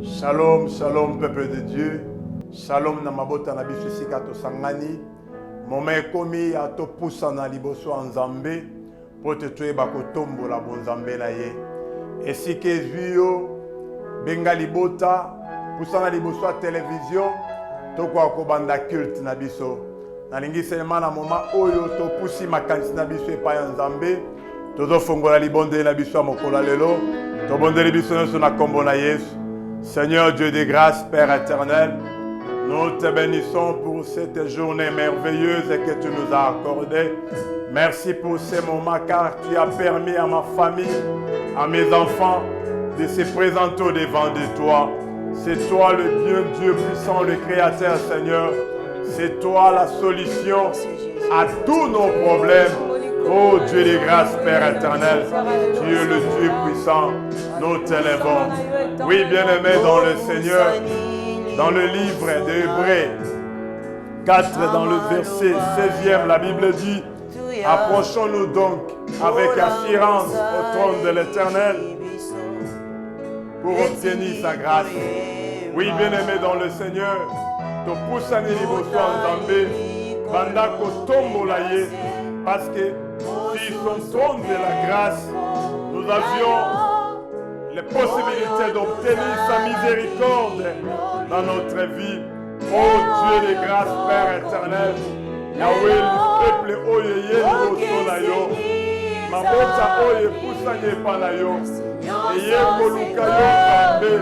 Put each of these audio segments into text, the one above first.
Shalom, shalom peuple de Dieu. Shalom na mabota na biso sika to sangani. Moma ekomi ya to pusa na liboso ya Nzambe po te toyeba kotombola bonzambe na ye. Esika ezwi yo benga libota pusa na liboso ya television tokwa kobanda culte na biso. Nalingi selema na moma oyo to pusi makanisi na biso epai ya Nzambe. Tozo fongola libonde na biso ya mokolo lelo. Tobondeli biso nyonso na kombo na Yesu. Seigneur Dieu de grâce, Père éternel, nous te bénissons pour cette journée merveilleuse que tu nous as accordée. Merci pour ces moments car tu as permis à ma famille, à mes enfants de se présenter au devant de toi. C'est toi le Dieu puissant, le Créateur, Seigneur. C'est toi la solution à tous nos problèmes. Oh Dieu de grâce, Père éternel, tu es le Dieu puissant, nous t'élèvons. Oui, bien-aimé dans le Seigneur, dans le livre d'Hébreux 4, dans le verset 16e, la Bible dit, approchons-nous donc avec assurance au trône de l'Éternel pour obtenir sa grâce. Oui, bien-aimé dans le Seigneur, te poussani liboso Nzambe, banda kotombola ye, parce que sur son trône de la grâce, nous avions les possibilités d'obtenir sa miséricorde dans notre vie. Oh Dieu de grâce, Père éternel, Yahweh, le peuple oyeye liboso na yo, mabota oye pusani epa na yo, eye koluka yo Nzambe,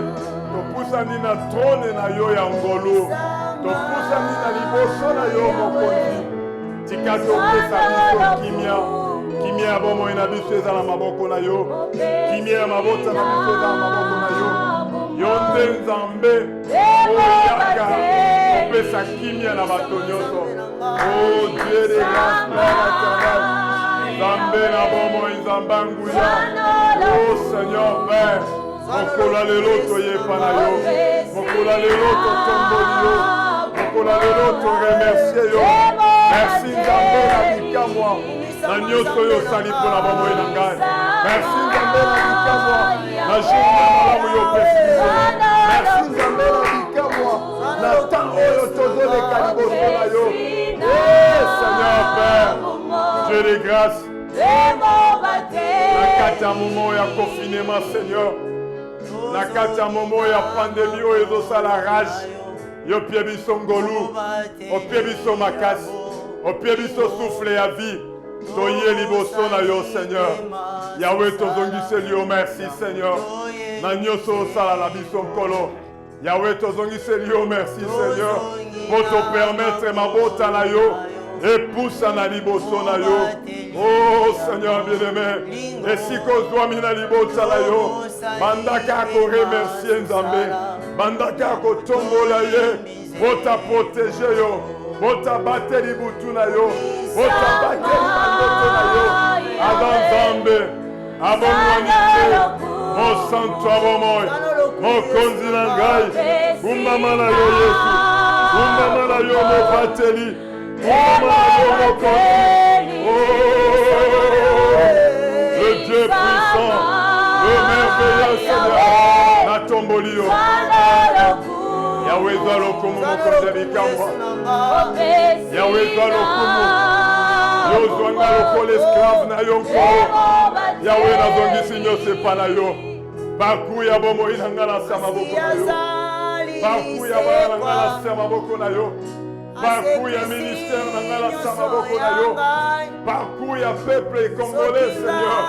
topusani na trône na yo ya ngolu, topusani na liboso na yo mokonzi, tika topesa biso kimia. Kimia ya bomo ina biso eza na maboko na yo. Kimia ya mabota na biso eza na maboko na yo. Yonde Nzambe oyaka kopesa kimia na bato nyonso. Oh Dieu de grâce, Père éternel, Nzambe na bomo Nzambe nguya. Oh Seigneur Père, mokolo lelo toyepa na yo. Mokolo lelo totomboli yo. Mokolo lelo toremercie yo. Merci Nzambe na likamwa. Na nyonso yo sali mpona bomoi na ngai. Merci Nzambe na likamwa na journée malamu yo pesi biso. Merci Nzambe na likamwa na ntango oyo tozoleka liboso na yo. Seigneur Père, Dieu de grâce, na kati ya momo ya confinement Seigneur, na kati ya momo ya pandémie oyo ezosala rage, yo pie biso ngolu, opie biso makasi, opie biso souffle ya vie. Toye liboso na yo Seigneur. Yahweh tozongiseli yo merci Seigneur. Na nyonso osala na biso nkolo. Yahweh tozongiseli yo merci Seigneur. Pour te permettre mabota na yo. Epusa na liboso na yo. Oh Seigneur bien-aimé. Esiko zwami na libota na yo. Bandaka ko remercier Nzambe. Bandaka ko tombola ye. Bota protéger yo. Bota bateli butu na yo. Bota bateli mandoto na yo. Avant Nzambe. Abonwanite. Mo santo abomoi. Mo konzi na ngai. Kumbama na yo Yesu. Kumbama na yo mo bateli. Kumbama na yo mo konzi. Oh, le Dieu puissant. Le merveilleux Seigneur. Na tomboli yo. Yahweh doit le kumu mokonzi bikamba. Yahweh doit le kumu. Yo zwanga loko l'esclave na yo nkolo. Yahweh na zongisi nyose pa na yo. Baku ya bomo ilanga na sama boko na yo. Baku ya bana na la sama boko na yo. Baku ya ministère na la sama boko na yo. Baku ya peuple congolais Seigneur.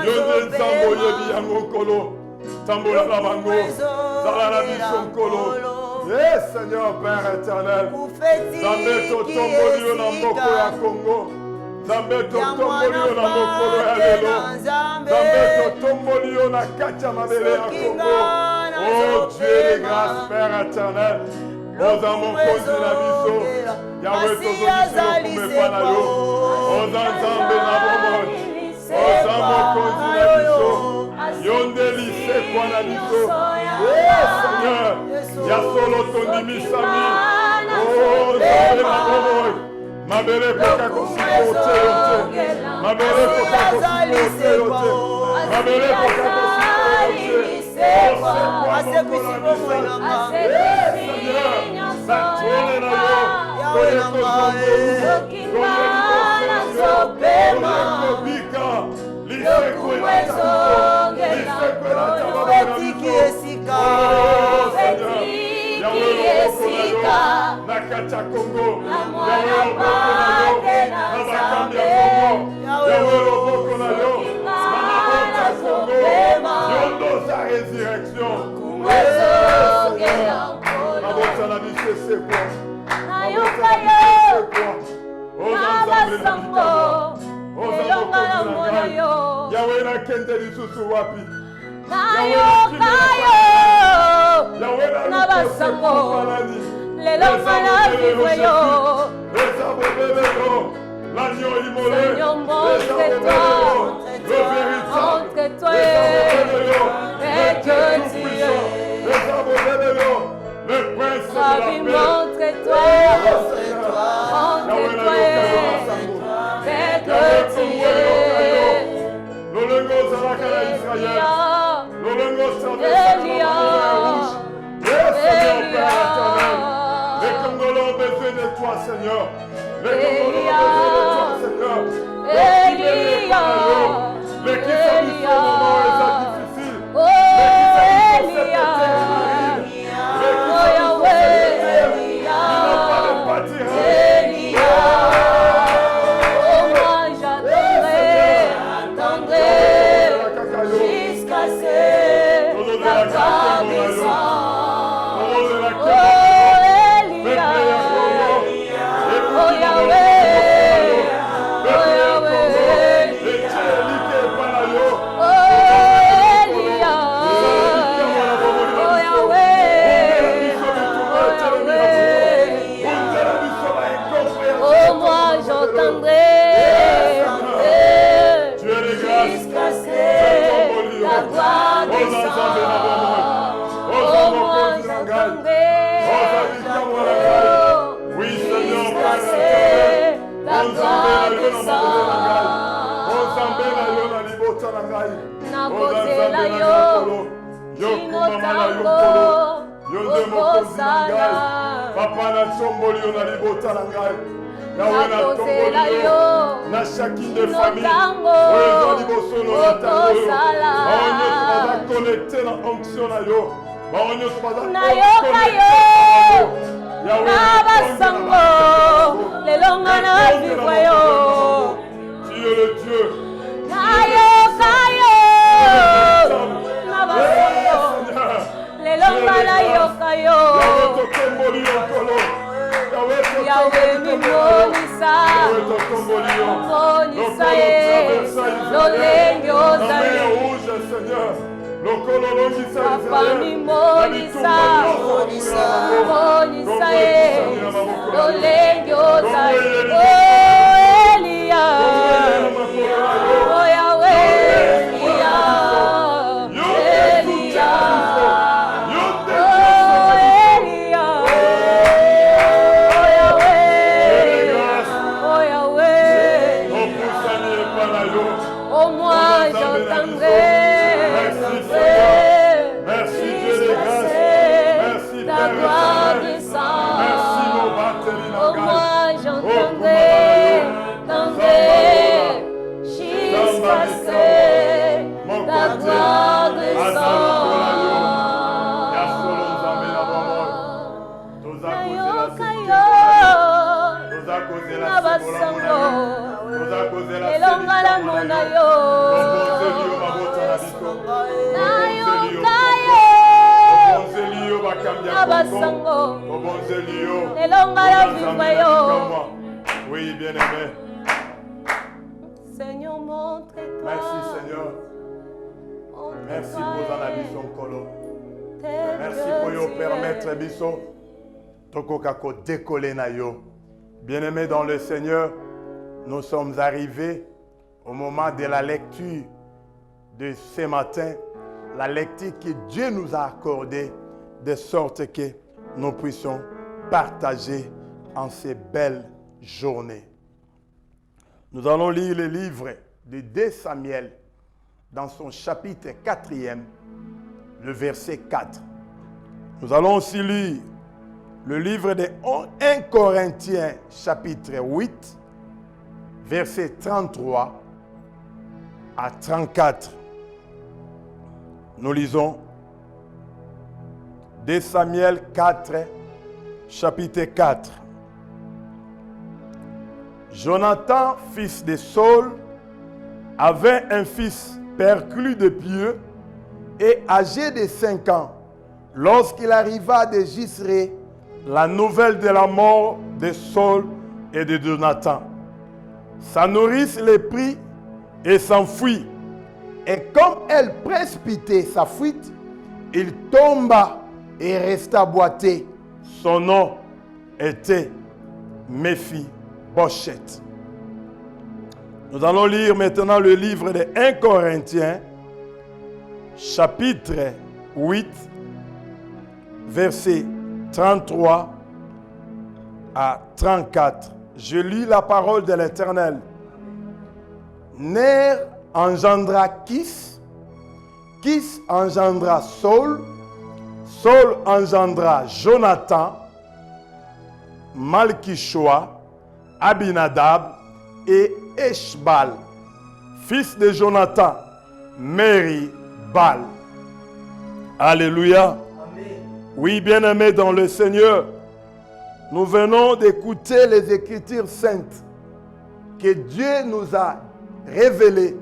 Yo nzambo yebi yango nkolo. Tambola na bango. Zala na biso nkolo. Yes, Seigneur Père éternel. Nzambe totomboli yo na mboko ya Congo. Nzambe totomboli yo na mokolo ya lelo. Nzambe totomboli yo na kati ya mabele ya Congo. Oh Dieu de grâce, Père éternel. Oza mokonzi na biso. Yahweh tozongisi lokumepa na yo. Oza Nzambe na bomoi. Oza mokonzi na biso. Yondeli sekwa na biso. Seigneur, ya solo tondimisami. Oh, Nzambe na bomoi. Mabele koka kosikote yote. Mabele koka kosikote yote. Mabele koka kosikote yote. L'agneau immolé, Seigneur, montre-toi, montre-toi, et que tu es. Le prince de la paix, montre-toi, montre-toi, et que tu es. Les Congolais ont besoin de toi, Seigneur. Les Congolais ont besoin de toi, Seigneur. Les qui sont mis sur le moment et ça difficile. Les qui sont mis sur cette terre aride. Les qui sont mis sur cette terre qui n'ont pas de pâtirage. Oh, moi j'attendrai jusqu'à ce que la gloire descende. Papa na tomboli yo na libota na ngai. Yawe na tomboli yo na chacune des familles. Oyo liboso no tango. Baonyo baza connecté na onction na yo. Baonyo baza connecté. Yawe na basango. Lelonga na vivre yo. Tu es le Dieu. Kayo. Na basango. Lelonga na yokayo. Yawe mimonisa ye lolenge ozali papa mimonisa ye lolenge ozali o Elia o Yawe Elia Oui, bien-aimé. Seigneur, montre-toi. Merci, Seigneur. Merci pour la mission Kolo. Merci pour nous permettre biso tokokako décoller na yo. Bien-aimé dans le Seigneur, nous sommes arrivés au moment de la lecture de ce matin, la lecture que Dieu nous a accordée de sorte que nous puissions partager en ces belles journées. Nous allons lire le livre de 2 Samuel dans son chapitre 4e, le verset 4. Nous allons aussi lire le livre de 1 Corinthiens, chapitre 8, verset 33 à 34. Nous lisons 2 Samuel 4, chapitre 4. Jonathan, fils de Saul, avait un fils perclus de pieux et âgé de 5 ans, lorsqu'il arriva de Jisré la nouvelle de la mort de Saul et de Jonathan. Sa nourrice le prit et s'enfuit. Et comme elle précipitait sa fuite, il tomba et resta boité. Son nom était Méphi-Bosheth. Nous allons lire maintenant le livre de 1 Corinthiens, chapitre 8, versets 33 à 34. Je lis la parole de l'Éternel. Ner engendra Kis, Kis engendra Saul, Saul engendra Jonathan, Malkishua, Abinadab et Eshbal, fils de Jonathan, Meri-Bal. Alléluia. Oui, bien-aimés dans le Seigneur, nous venons d'écouter les Écritures saintes que Dieu nous a révélées,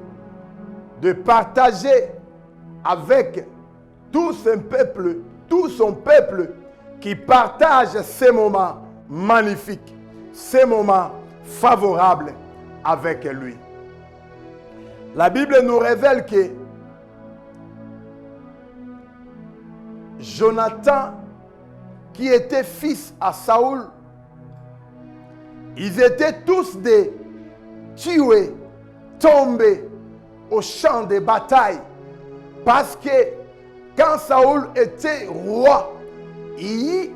de partager avec tout son peuple qui partage ces moments magnifiques, ces moments favorables avec lui. La Bible nous révèle que Jonathan, qui était fils à Saoul, ils étaient tous des tués, tombés au champ de bataille. Parce que quand Saoul était roi, il y eut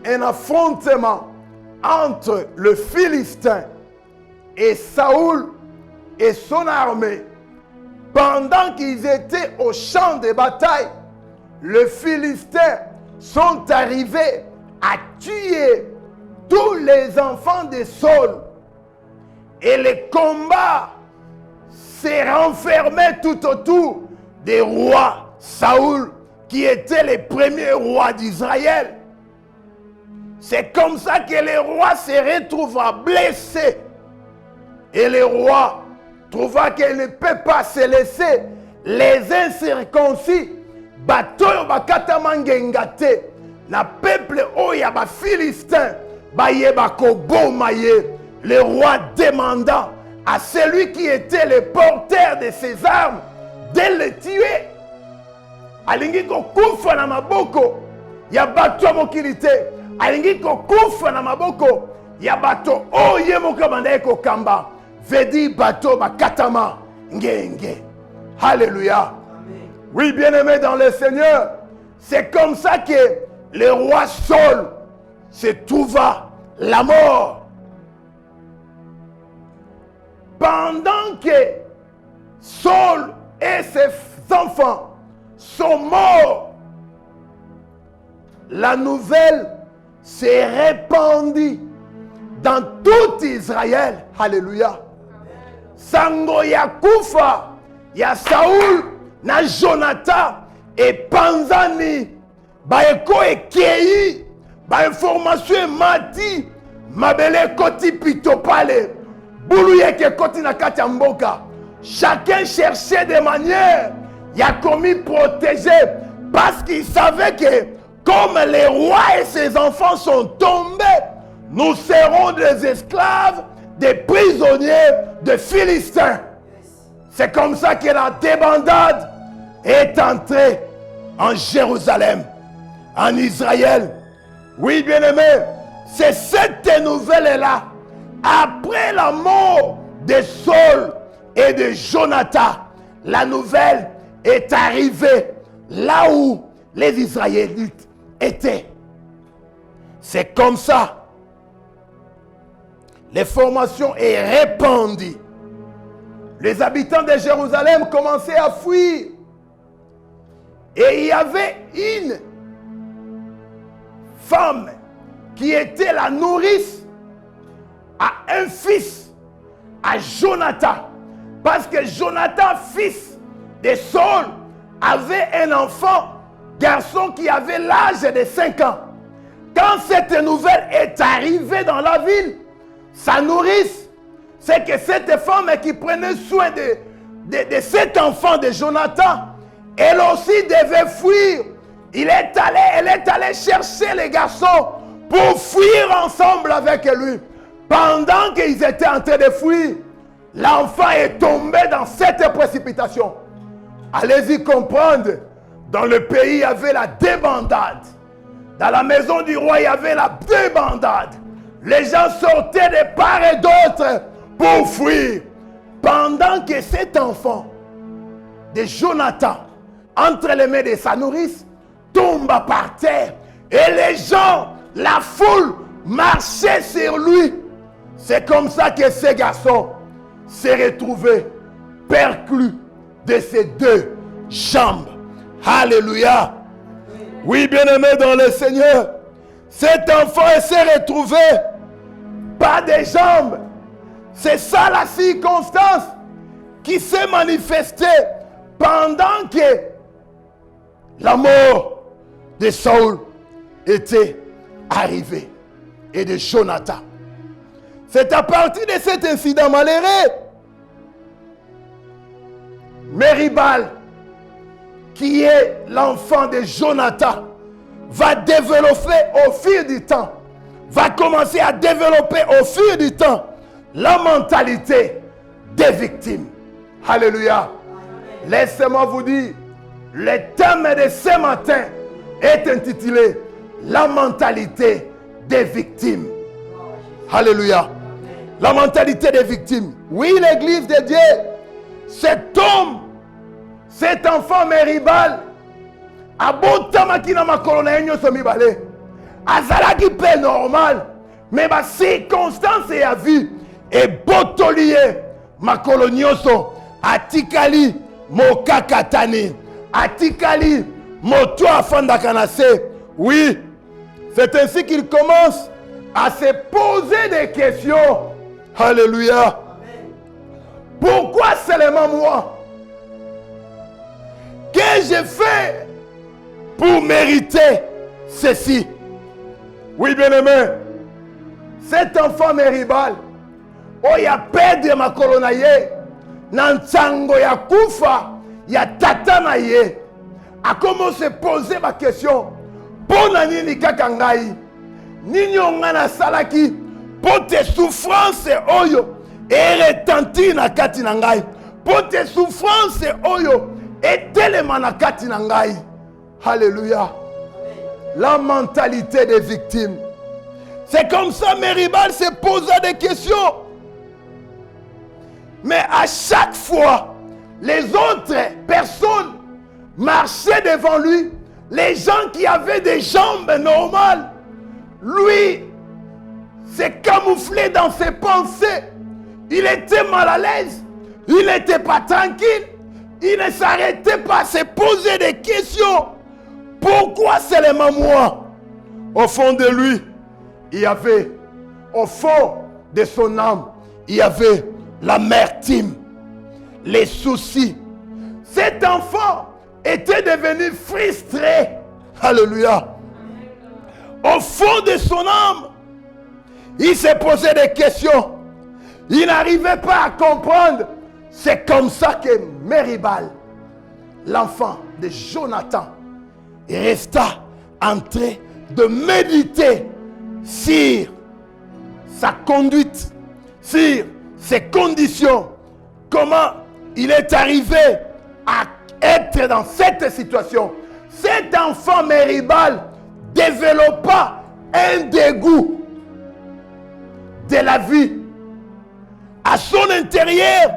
un affrontement entre le Philistin et Saoul et son armée. Pendant qu'ils étaient au champ de bataille, les Philistins sont arrivés à tuer tous les enfants de Saul. Et le combat s'est renfermé tout autour des rois Saoul, qui était le premier roi d'Israël. C'est comme ça que le roi se retrouva blessé. Et le roi trouva qu'il ne peut pas se laisser les incirconcis batoyo bakatama ngenga te na peuple oya ba Philistin bayeba koboma ye. Le roi demanda à celui qui était le porteur de ses armes de le tuer. Alingi kokufa na maboko ya bato mokili te, alingi kokufa na maboko ya bato oye mokabanda ekokamba, vedi bato bakatama ngenge. Alléluia. Oui, bien-aimés dans le Seigneur, c'est comme ça que le roi Saul se trouva la mort. Pendant que Saul et ses enfants sont morts, la nouvelle s'est répandue dans tout Israël. Alléluia. Sango ya kufa ya Saoul na Jonathan et Panzani baeko ekei ba information mati mabele koti pitopale bulu yeke koti na kati ya mboka. Chacun cherchait des manières ya commis protéger, parce qu'il savait que comme les rois et ses enfants sont tombés, nous serons des esclaves, des prisonniers de Philistins. C'est comme ça que la débandade est entrée en Jérusalem, en Israël. Oui, bien-aimés, c'est cette nouvelle-là, après la mort de Saul et de Jonathan, la nouvelle est arrivée là où les Israélites étaient. C'est comme ça. L'information est répandue. Les habitants de Jérusalem commençaient à fuir. Et il y avait une femme qui était la nourrice à un fils, à Jonathan. Parce que Jonathan, fils de Saul, avait un enfant, garçon qui avait l'âge de 5 ans. Quand cette nouvelle est arrivée dans la ville, sa nourrice, c'est que cette femme qui prenait soin de cet enfant de Jonathan, elle aussi devait fuir. Elle est allée chercher les garçons pour fuir ensemble avec lui. Pendant qu'ils étaient en train de fuir, l'enfant est tombé dans cette précipitation. Allez-y comprendre, dans le pays, il y avait la débandade. Dans la maison du roi, il y avait la débandade. Les gens sortaient de part et d'autre pour fuir. Pendant que cet enfant de Jonathan, entre les mains de sa nourrice, tombe par terre. Et les gens, la foule, marchaient sur lui. C'est comme ça que ce garçon s'est retrouvé perclus de ses 2 jambes. Alléluia. Oui, bien-aimé dans le Seigneur, cet enfant s'est retrouvé pas des jambes. C'est ça la circonstance qui s'est manifestée pendant que la mort de Saul était arrivée et de Jonathan. C'est à partir de cet incident malheureux, Méribal, qui est l'enfant de Jonathan, va développer au fil du temps, va commencer à développer au fil du temps la mentalité des victimes. Alléluia. Laissez-moi vous dire, le thème de ce matin est intitulé la mentalité des victimes. Alléluia. La mentalité des victimes. Oui, l'église de Dieu, cet homme, cet enfant Méribal, abotamaki na makolo na nyonso mibale, azalaki pe normal, mais ba circonstance ya vie et botolié makolo nyonso, atikali mokakatani, atikali moto afandaka na se. Oui, c'est ainsi qu'il commence à se poser des questions. Alléluia. Pourquoi seulement moi? Qu'ai-je fait pour mériter ceci? Oui, bien-aimé, cet enfant Méribal, oh, il a perdu ma colonaye, Nansango ya kufa, ya tata na ye, a commencé à poser ma question. Pona nini kaka ngai, nini ongana salaki, pour tes souffrances oyo, et retentir na kati na ngai, pour tes souffrances oyo, et tellement na kati na ngai. Alléluia. La mentalité des victimes. C'est comme ça Méribal se posa des questions. Mais à chaque fois, les autres personnes marchaient devant lui. Les gens qui avaient des jambes normales, lui s'est camouflé dans ses pensées. Il était mal à l'aise. Il n'était pas tranquille. Il ne s'arrêtait pas à se poser des questions. Pourquoi seulement moi? Au fond de lui, il y avait, au fond de son âme, il y avait l'amertume, les soucis. Cet enfant était devenu frustré. Alléluia. Au fond de son âme, il s'est posé des questions. Il n'arrivait pas à comprendre. C'est comme ça que Méribal, l'enfant de Jonathan, resta en train de méditer sur sa conduite, sur ses conditions, comment il est arrivé à être dans cette situation. Cet enfant Méribal développa un dégoût de la vie. À son intérieur,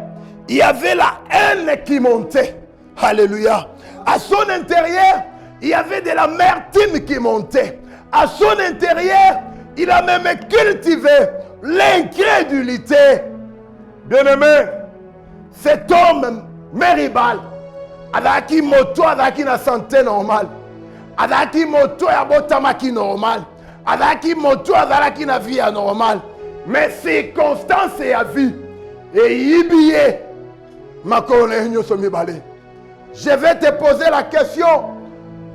il y avait la haine qui montait. Alléluia. À son intérieur, il y avait de l'amertume qui montait. À son intérieur, il a même cultivé l'incrédulité. Bien-aimé, cet homme, Méribal, Azalaki moto azalaki na santé normale. Azalaki moto ya botamaki normal. Azalaki moto azalaki na vie ya normal. Mais circonstance ya vie et yibiye makolo na nyonso mibale. Je vais te poser la question.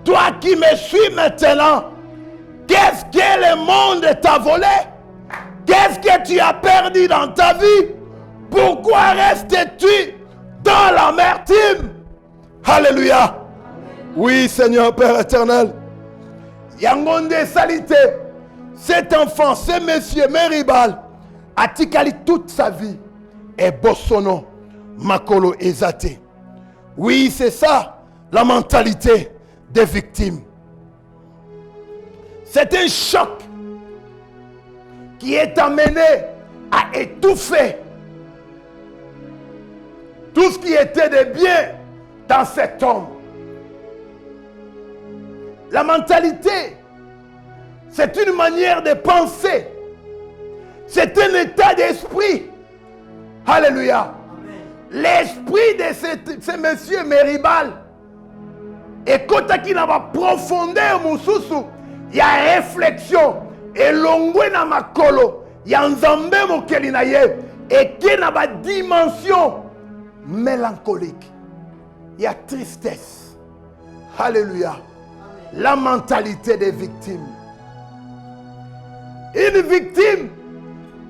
Toi qui me suis maintenant, qu'est-ce que le monde t'a volé? Qu'est-ce que tu as perdu dans ta vie? Pourquoi restes-tu dans l'amertume? Alléluia. Oui, Seigneur Père éternel. Yangonde salité. Cet enfant, ce monsieur Meribal, a tikali toute sa vie. Et Bossono, Makolo Ezate. Oui, c'est ça, la mentalité des victimes. C'est un choc qui est amené à étouffer tout ce qui était de bien dans cet homme. La mentalité, c'est une manière de penser. C'est un état d'esprit. Alléluia. L'esprit de ce monsieur Meribal, et quand il a profondeur, il y a réflexion. Et l'ongwe na makolo, il y a nzambe mokeli na ye, et qui n'a pas dimension mélancolique. Il y a tristesse. Alléluia. La mentalité des victimes. Une victime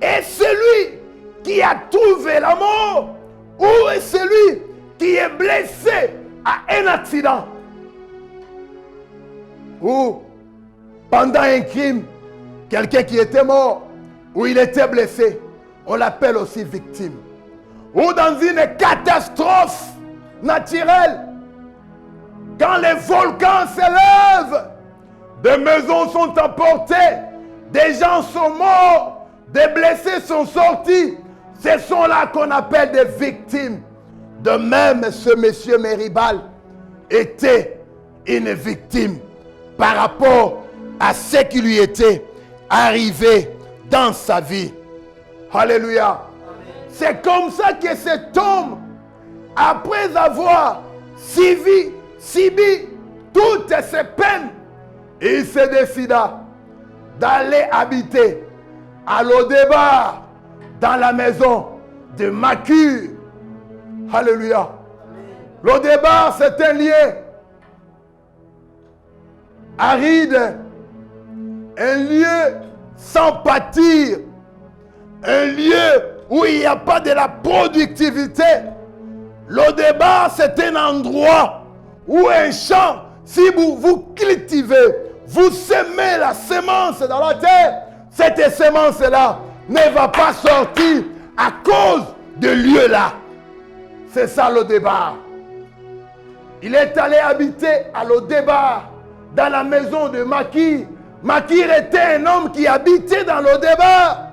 est celui qui a trouvé la mort ou est celui qui est blessé à un accident ou pendant un crime, quelqu'un qui était mort ou il était blessé, on l'appelle aussi victime. Ou dans une catastrophe naturelle, quand les volcans s'élèvent, des maisons sont emportées, des gens sont morts, des blessés sont sortis. Ce sont là qu'on appelle des victimes. De même, ce monsieur Meribal était une victime par rapport à ce qui lui était arrivé dans sa vie. Alléluia. C'est comme ça que cet homme, après avoir subi toutes ces peines, il se décida d'aller habiter à Lo-Debar, dans la maison de Makir. Alléluia. Lo-Debar, c'est un lieu aride, un lieu sans pâtir, un lieu où il n'y a pas de la productivité. Lo-Debar, c'est un endroit où un champ, si vous cultivez, vous semez la semence dans la terre, cette semence-là ne va pas sortir à cause de lieu-là. C'est ça Lo-Debar. Il est allé habiter à Lo-Debar, dans la maison de Makir. Makir était un homme qui habitait dans Lo-Debar.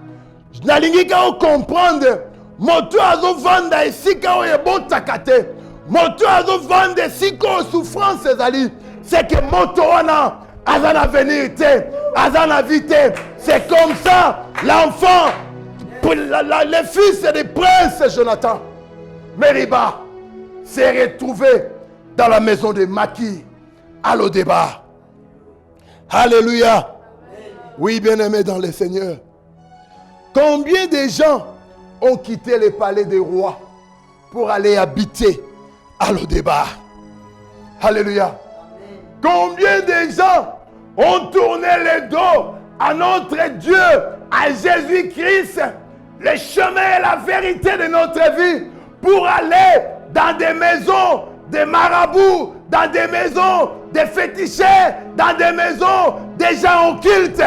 Je n'ai pas comprendre. Moto azo vanda esika o ebotakate. Moto azo vanda esika souffrance ezali. C'est que moto wana azana venir te, azana vite. C'est comme ça l'enfant, le fils du prince Jonathan Meribal s'est retrouvé dans la maison de Makir à Lo-Debar. Alléluia. Oui, bien-aimés dans le Seigneur. Combien de gens ont quitté le palais des rois pour aller habiter à Lo-Debar? Alléluia. Combien de gens ont tourné le dos à notre Dieu, à Jésus-Christ, le chemin et la vérité de notre vie, pour aller dans des maisons de marabouts, dans des maisons de féticheurs, dans des maisons des gens occultes.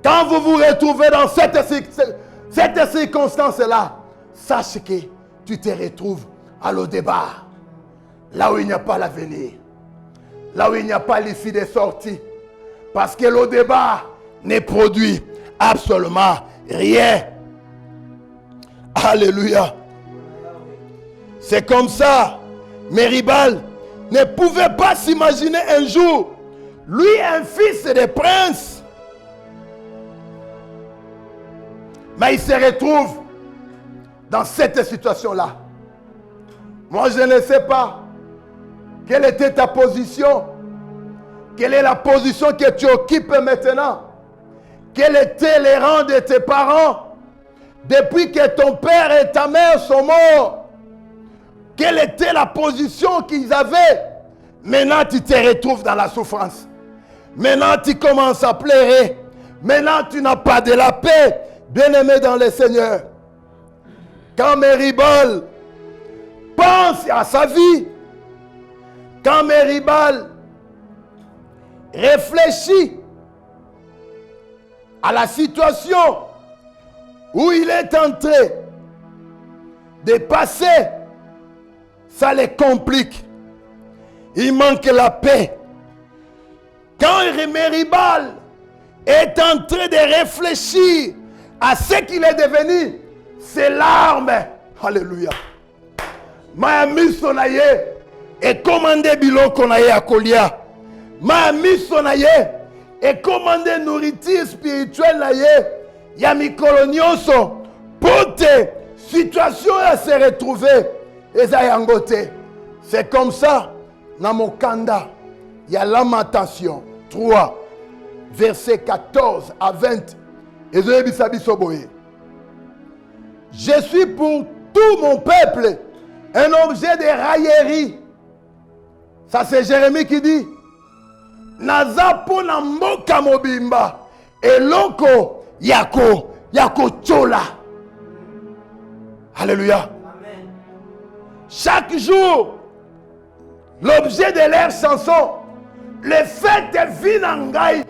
Quand vous vous retrouvez dans cette circonstance-là, sache que tu te retrouves à Lo-Debar, là où il n'y a pas l'avenir, là où il n'y a pas l'issue des sorties. Parce que Lo-Debar ne produit absolument rien. Alléluia. C'est comme ça. Meribal ne pouvait pas s'imaginer un jour, lui, un fils de prince. Mais il se retrouve dans cette situation-là. Moi, je ne sais pas quelle était ta position. Quelle est la position que tu occupes maintenant? Quels étaient les rangs de tes parents depuis que ton père et ta mère sont morts? Quelle était la position qu'ils avaient? Maintenant, tu te retrouves dans la souffrance. Maintenant, tu commences à pleurer. Maintenant, tu n'as pas de la paix. Bien-aimé dans le Seigneur. Quand Méribal pense à sa vie, quand Méribal réfléchit à la situation où il est en train de passer, ça les complique. Il manque la paix. Quand Méribal est en train de réfléchir à ce qu'il est devenu, ses larmes, alléluia, Miso na ye et commandé biloko na ye à Kolia. Miso na ye et commandé nourriture spirituelle na ye ya mikolo nyonso pour te situation à se retrouver eza yango te. C'est comme ça na mokanda ya Lamentation 3 verset 14 à 20. Ezoyebisa biso boye. Je suis pour tout mon peuple un objet de raillerie. Ça c'est Jérémie qui dit. Naza pona mboka mobimba eloko yako chola. Alléluia. Amen. Chaque jour, l'objet de leur chanson, le fait de vinangai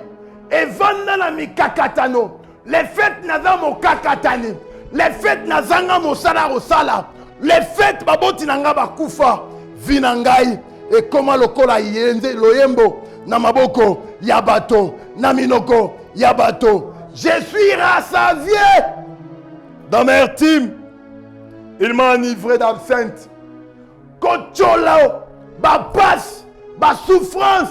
et vandana mikakatano, le fait naza mokakatani, le fait nazanga mosala rosala, le fait baboti nanga bakufa vinangai et comment lokola yenze loyembo na maboko yabato na minoko yabato. Je suis rassasié d'amertume. Il m'a enivré d'absinthe. Kochola ba passe ba souffrance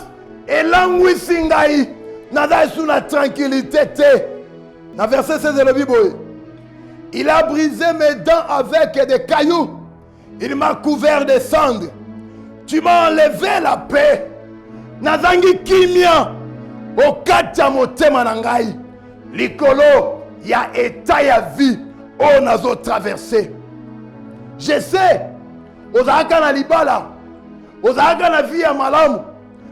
et l'anguissingai nada sous la tranquillité te. Dans verset 16 de la Bible, il a brisé mes dents avec des cailloux. Il m'a couvert de cendres. Tu m'as enlevé la paix. Nazangi kimia okacha motema nangai. Likolo ya état ya vie on nazo traversé. Je sais ozaka na libala, ozaka na vie ya malamu,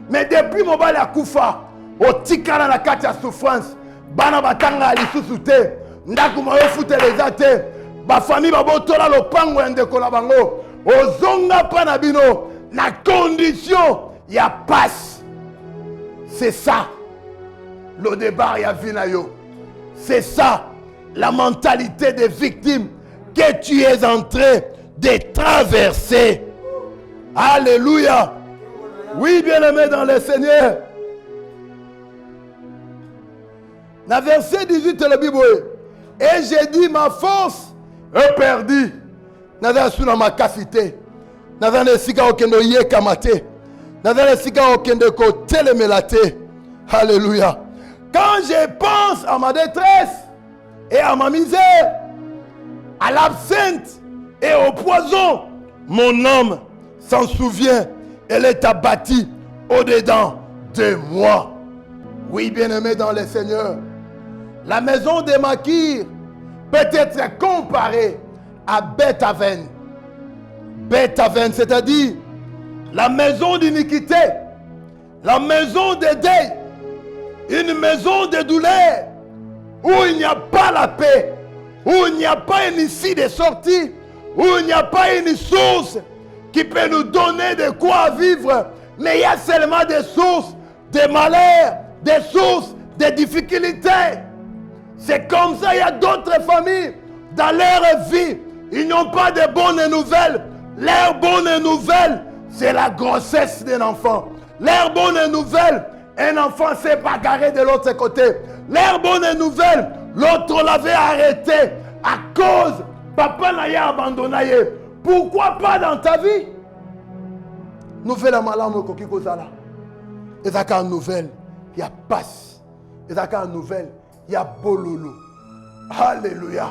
mais depuis mobali akufa otikala na kati ya souffrance. Bana batanga lisusu te, ndaku mayo futeleza te, ba famille babotola lopango ya ndeko na bango, ozonga pa na bino na condition ya passe. C'est ça le débat ya vinayo. C'est ça la mentalité des victimes que tu es en train de traverser. Alléluia. Oui, bien-aimé dans le Seigneur. Dans verset 18 de la Bible, et j'ai dit ma force est perdue. Naza suna makasite. Naza nesika okendo ye kamate. Naza nesika okendo ko telemelate. Alléluia. Quand je pense à ma détresse et à ma misère, à l'absinthe et au poison, mon âme s'en souvient. Elle est abattue au-dedans de moi. Oui, bien-aimé dans le Seigneur. La maison de Makir peut être comparée à Beth-Aven. Beth-Aven, c'est-à-dire la maison d'iniquité, la maison de deuil, une maison de douleur, où il n'y a pas la paix, où il n'y a pas une issue de sortie, où il n'y a pas une source qui peut nous donner de quoi vivre, mais il y a seulement des sources de malheur, des sources de difficultés. C'est comme ça, il y a d'autres familles, dans leur vie, ils n'ont pas de bonnes nouvelles. Leur bonne nouvelle, c'est la grossesse d'un enfant. Leur bonne nouvelle, un enfant s'est bagarré de l'autre côté. Leur bonne nouvelle, l'autre l'avait arrêté à cause, papa n'a abandonné. Pourquoi pas dans ta vie? Nouvelle à malam koki kozala. Et ça quand nouvelle, il y a passe. Et ça quand nouvelle, il y a bololo. Alléluia.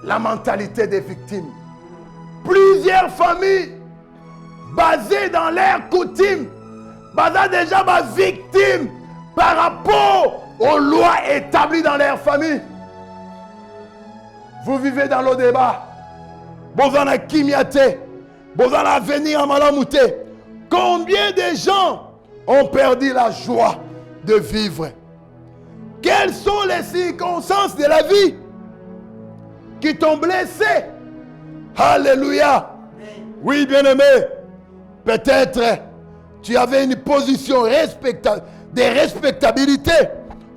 La mentalité des victimes. Plus plusieurs familles basées dans leurs coutumes, basées déjà victimes par rapport aux lois établies dans leur famille. Vous vivez dans le débat. Vous en avez kimiate. Vous en avez venir à malamouté. Combien de gens ont perdu la joie de vivre? Quelles sont les circonstances de la vie qui t'ont blessé? Alléluia. Oui, bien-aimé. Peut-être tu avais une position de respectabilité.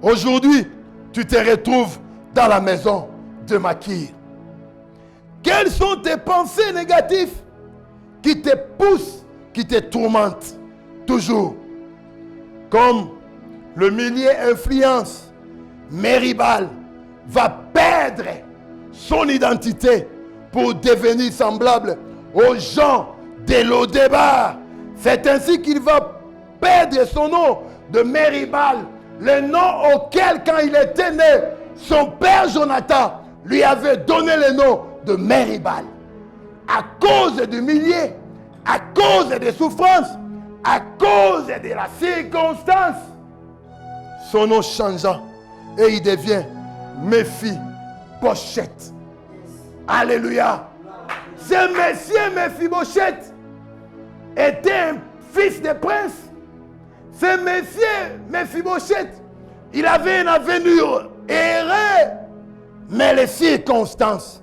Aujourd'hui, tu te retrouves dans la maison de Makir. Quelles sont tes pensées négatives qui te poussent, qui te tourmentent toujours? Comme le milieu influence, Meribal va perdre son identité pour devenir semblable aux gens de Lo-Débar. C'est ainsi qu'il va perdre son nom de Meribal, le nom auquel, quand il était né, son père Jonathan lui avait donné le nom de Meribal. À cause du milieu, à cause des souffrances, à cause de la circonstance, son nom changeant et il devient Méphi-Bosheth. Alléluia. Ce monsieur Méphi-Bosheth était un fils de prince. Ce monsieur Méphi-Bosheth, il avait une avenir heureux, mais les circonstances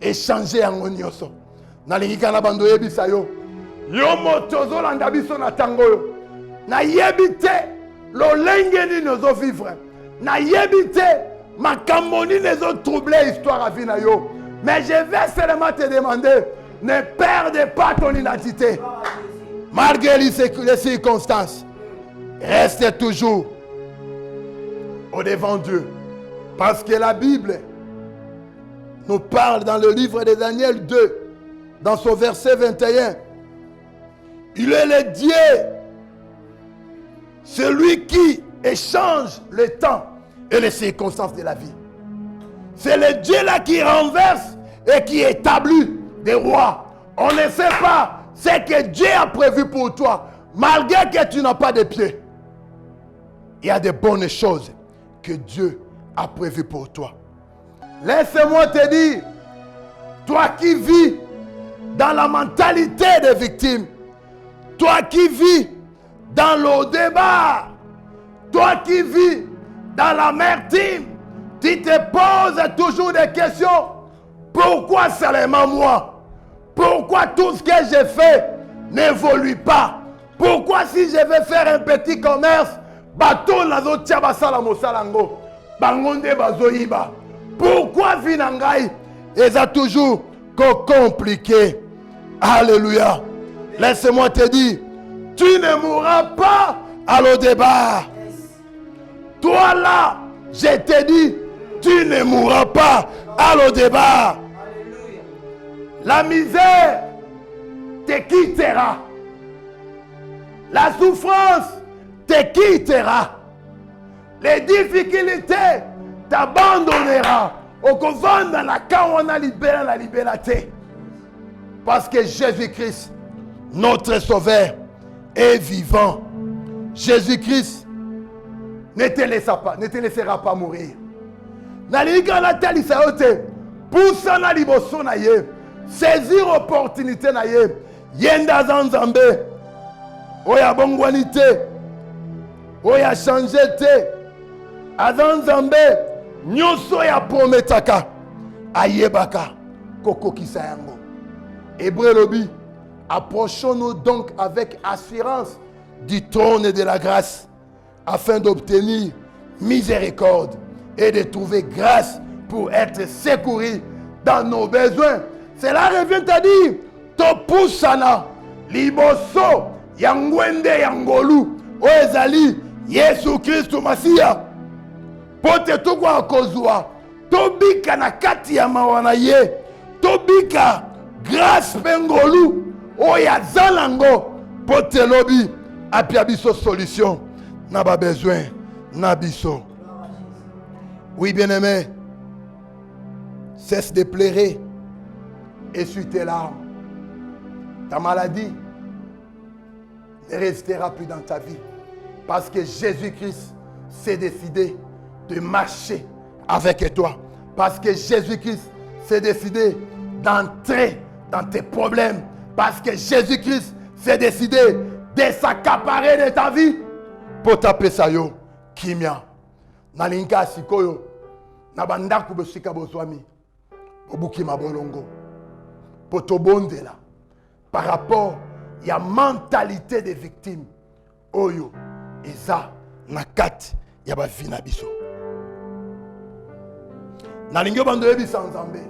ont changé en onyoso. Nalingi kana bando yebisa yo. Yo motozo landa biso na tango yo. Na yebite lo lenge ni nozo vivre. Na yebite makambo ni nezo troubler histoire à vie na yo. Mais je vais seulement te demander, ne perdez pas ton identité. Malgré les circonstances, restez toujours au devant Dieu. Parce que la Bible nous parle dans le livre de Daniel 2, dans son verset 21. Il est le Dieu, celui qui échange le temps et les circonstances de la vie. C'est le Dieu là qui renverse et qui établit des rois. On ne sait pas ce que Dieu a prévu pour toi, malgré que tu n'as pas de pieds. Il y a de bonnes choses que Dieu a prévues pour toi. Laisse-moi te dire, toi qui vis dans la mentalité des victimes, toi qui vis dans le débat, toi qui vis dans l'amertume, tu te poses toujours des questions. Pourquoi seulement moi? Pourquoi tout ce que j'ai fait n'évolue pas? Pourquoi si je vais faire un petit commerce, bateau nazo tia basala mosalango, bangonde bazoyiba? Pourquoi vinangai est toujours compliqué? Alléluia. Laisse-moi te dire, tu ne mourras pas à Lo-Débar. Toi là, je te dis, tu ne mourras pas à Lo-Débar. La misère te quittera. La souffrance te quittera. Les difficultés t'abandonnera. Au couvent dans la cas où on a libéré la liberté. Parce que Jésus-Christ, notre Sauveur, est vivant. Jésus-Christ ne te laissera pas mourir. Nalika na talisa yote, poussa na liboso na ye, saisir opportunité na ye, yenda zanzambe, oya bongwani te, oya changer te, azanzambe, nyoso ya prometaka, ayebaka, koko kisa yango. Hébreu lobi, approchons-nous donc avec assurance du trône de la grâce, afin d'obtenir miséricorde et de trouver grâce pour être secouru dans nos besoins. Cela revient à dire, topusana, liboso, yangwende yangolu, oezali, Yesu Christu Masia, pote tukwa kozua, tobika na kati ya mawana ye, tobika, grâce pengolu, oya zalango, pote lobi, apiabiso solution, n'a besoin, n'a biso. Oui, bien-aimé, cesse de pleurer, essuie tes larmes. Ta maladie ne restera plus dans ta vie. Parce que Jésus-Christ s'est décidé de marcher avec toi. Parce que Jésus-Christ s'est décidé d'entrer dans tes problèmes. Parce que Jésus-Christ s'est décidé de s'accaparer de ta vie. Pour taper ça yo, kimia. Na linka sikoyo, na bandaku besika bozwami. Obuki mabolongo. Pour te bonde là. Par rapport à la mentalité des victimes. Oyo, eza, nakati, yaba vina biso. Na lingyo bando yebi sans Nzambe.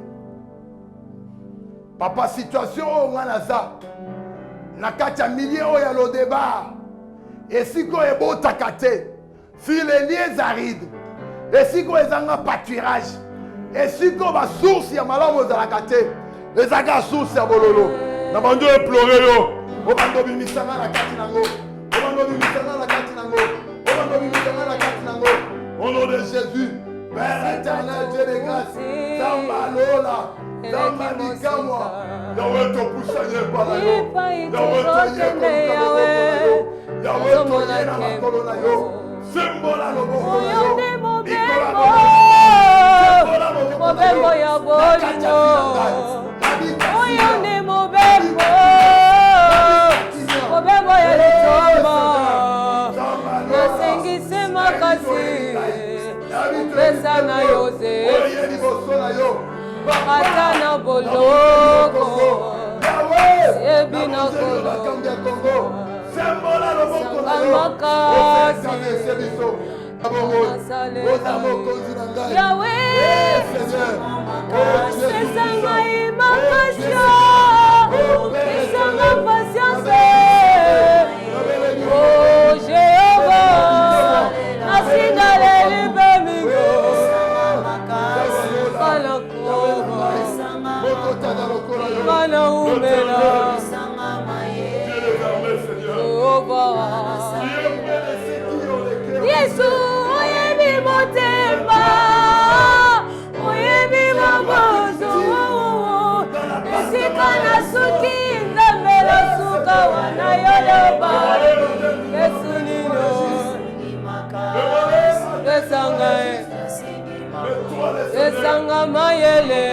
Papa, situation o nganaza. Nakati ya milieu o ya lo débat. Et si ko ebo takate. Sur les lieux arides. Et si ko ezanga pâturage. Et si ko ba source ya malamu zalakate. Ezanga source ya bololo. Na bando e pleurer yo. O bando bimisanga na kati nango. O bando bimisanga na kati nango. O bando bimisanga na kati nango. Au nom de Jésus. Père éternel, Dieu de grâce, Zamba Lola, Zamba Nikamwa, Yahweh te pousse à y parler, Yahweh te y est Yahweh te y est dans ma colonne, Sembola le bon Mobembo ya bolino, oyone mobembo, mobembo ya litomba, nasengise makasi. Pesa na yoze, ata na boloko, ebi na kolo, makasi, Yahweh, pesa ngai makasi, pesa nga patience, oh Jéhovah, nasingaleli bemingo. Mana umela Yesu oyebi motema oyebi mabozo esika na suki nzambe na suka wana yoloba Yesu nino esanga mayele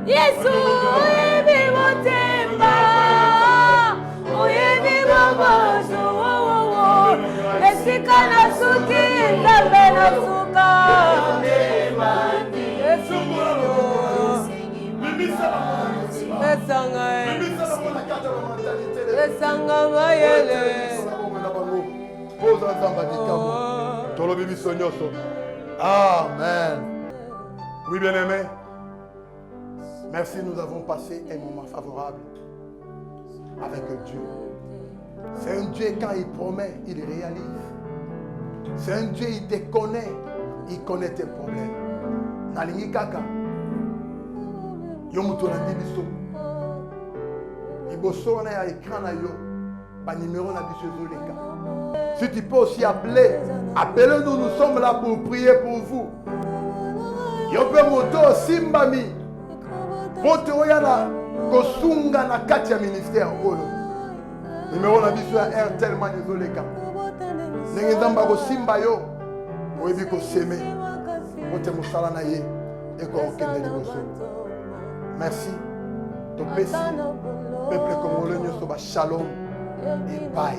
Yesu oyebi motema oyebi mabozo esika na suki nzambe na suka Yesu esanga mayele Amen. Oui, bien-aimé. Merci, nous avons passé un moment favorable avec Dieu. C'est un Dieu, quand il promet, il réalise. C'est un Dieu, il te connaît, il connaît tes problèmes. Nalingi kaka. Yomuto na biso. Iboso na ya écran na yo. Ba numéro na biso zoleka. Si tu peux aussi appeler, appelez-nous, nous sommes là pour prier pour vous. Yope moto simbami. Moto oyana kosunga na kati ya ministère oyo. Numéro na biso ya Airtel manizoleka. Ndenge nzamba ko simba yo. Oyebi ko seme. Mote musala na ye. Eko okende liboso. Merci. Topesi. Peuple congolais nyoso ba shalom et paix.